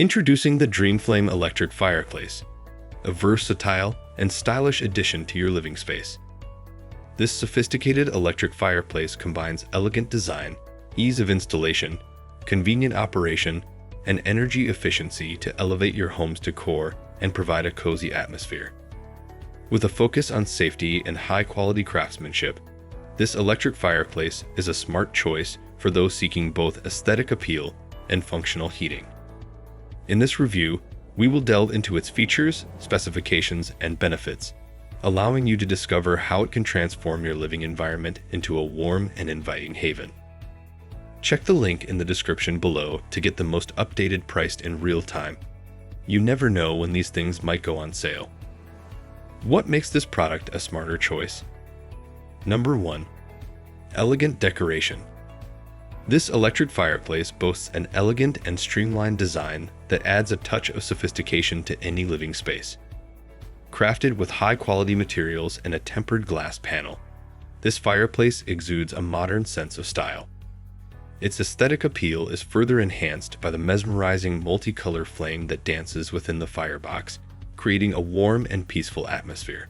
Introducing the Dreamflame Electric Fireplace, a versatile and stylish addition to your living space. This sophisticated electric fireplace combines elegant design, ease of installation, convenient operation, and energy efficiency to elevate your home's decor and provide a cozy atmosphere. With a focus on safety and high-quality craftsmanship, this electric fireplace is a smart choice for those seeking both aesthetic appeal and functional heating. In this review, we will delve into its features, specifications, and benefits, allowing you to discover how it can transform your living environment into a warm and inviting haven. Check the link in the description below to get the most updated price in real time. You never know when these things might go on sale. What makes this product a smarter choice? Number 1. Elegant decoration. This electric fireplace boasts an elegant and streamlined design that adds a touch of sophistication to any living space. Crafted with high-quality materials and a tempered glass panel, this fireplace exudes a modern sense of style. Its aesthetic appeal is further enhanced by the mesmerizing multicolor flame that dances within the firebox, creating a warm and peaceful atmosphere.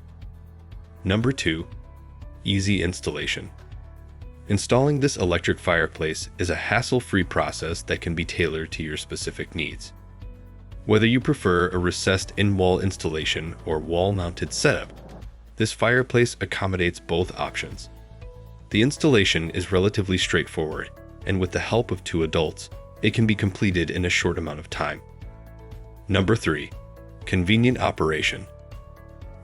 Number 2. Easy installation. Installing this electric fireplace is a hassle-free process that can be tailored to your specific needs. Whether you prefer a recessed in-wall installation or wall-mounted setup, this fireplace accommodates both options. The installation is relatively straightforward, and with the help of 2 adults, it can be completed in a short amount of time. Number 3. Convenient operation.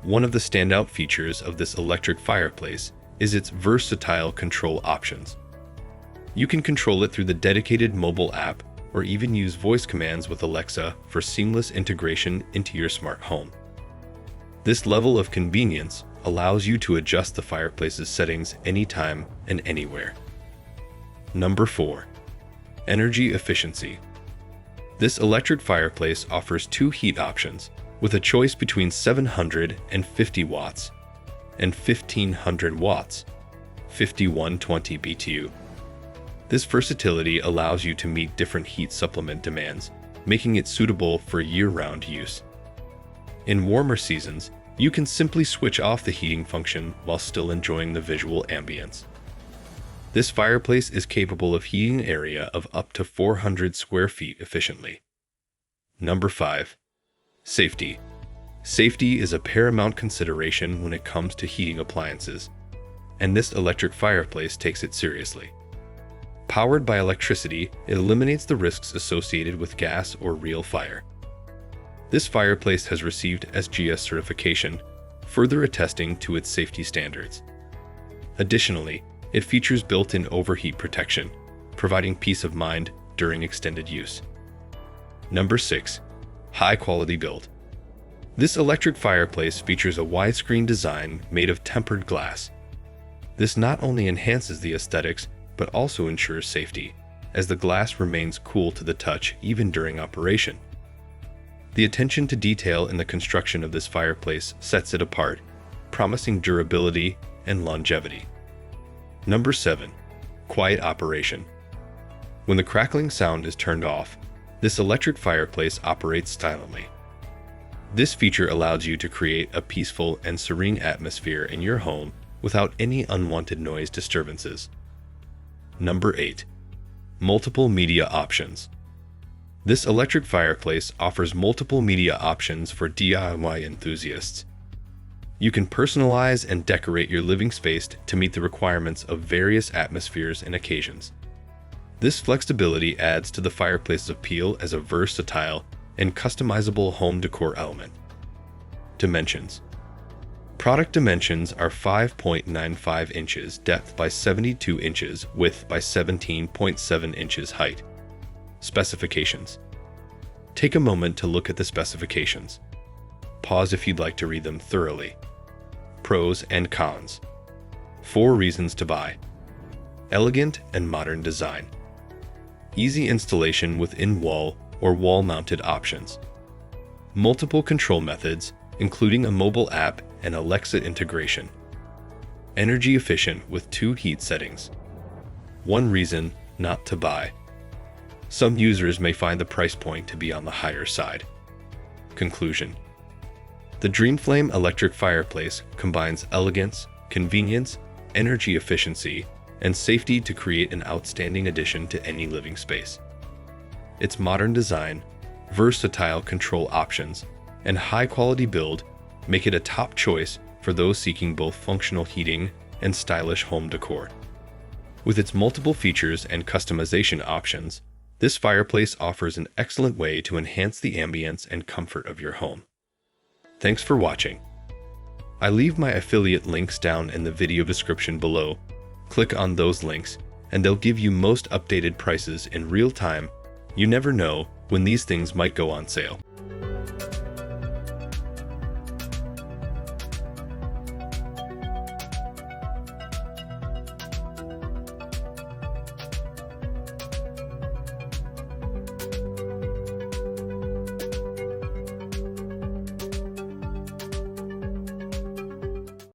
One of the standout features of this electric fireplace is its versatile control options. You can control it through the dedicated mobile app or even use voice commands with Alexa for seamless integration into your smart home. This level of convenience allows you to adjust the fireplace's settings anytime and anywhere. Number 4. Energy efficiency. This electric fireplace offers 2 heat options, with a choice between 750 watts and 1500 watts, 5120 BTU. This versatility allows you to meet different heat supplement demands, making it suitable for year-round use. In warmer seasons, you can simply switch off the heating function while still enjoying the visual ambience. This fireplace is capable of heating an area of up to 400 square feet efficiently. Number 5. Safety. Safety is a paramount consideration when it comes to heating appliances, and this electric fireplace takes it seriously. Powered by electricity, it eliminates the risks associated with gas or real fire. This fireplace has received SGS certification, further attesting to its safety standards. Additionally, it features built-in overheat protection, providing peace of mind during extended use. Number 6. High-quality build. This electric fireplace features a widescreen design made of tempered glass. This not only enhances the aesthetics, but also ensures safety, as the glass remains cool to the touch even during operation. The attention to detail in the construction of this fireplace sets it apart, promising durability and longevity. Number 7. Quiet operation. When the crackling sound is turned off, this electric fireplace operates silently. This feature allows you to create a peaceful and serene atmosphere in your home without any unwanted noise disturbances. Number 8. Multiple media options. This electric fireplace offers multiple media options for DIY enthusiasts. You can personalize and decorate your living space to meet the requirements of various atmospheres and occasions. This flexibility adds to the fireplace's appeal as a versatile and customizable home decor element. Dimensions. Product dimensions are 5.95 inches depth by 72 inches width by 17.7 inches height. Specifications. Take a moment to look at the specifications. Pause if you'd like to read them thoroughly. Pros and cons. 4 reasons to buy. Elegant and modern design. Easy installation with in-wall or wall-mounted options. Multiple control methods, including a mobile app and Alexa integration. Energy efficient with 2 heat settings. 1 reason not to buy. some users may find the price point to be on the higher side. Conclusion: the Dreamflame Electric Fireplace combines elegance, convenience, energy efficiency, and safety to create an outstanding addition to any living space. Its modern design, versatile control options, and high-quality build make it a top choice for those seeking both functional heating and stylish home decor. With its multiple features and customization options, this fireplace offers an excellent way to enhance the ambience and comfort of your home. Thanks for watching. I leave my affiliate links down in the video description below. Click on those links, and they'll give you most updated prices in real time. You never know when these things might go on sale.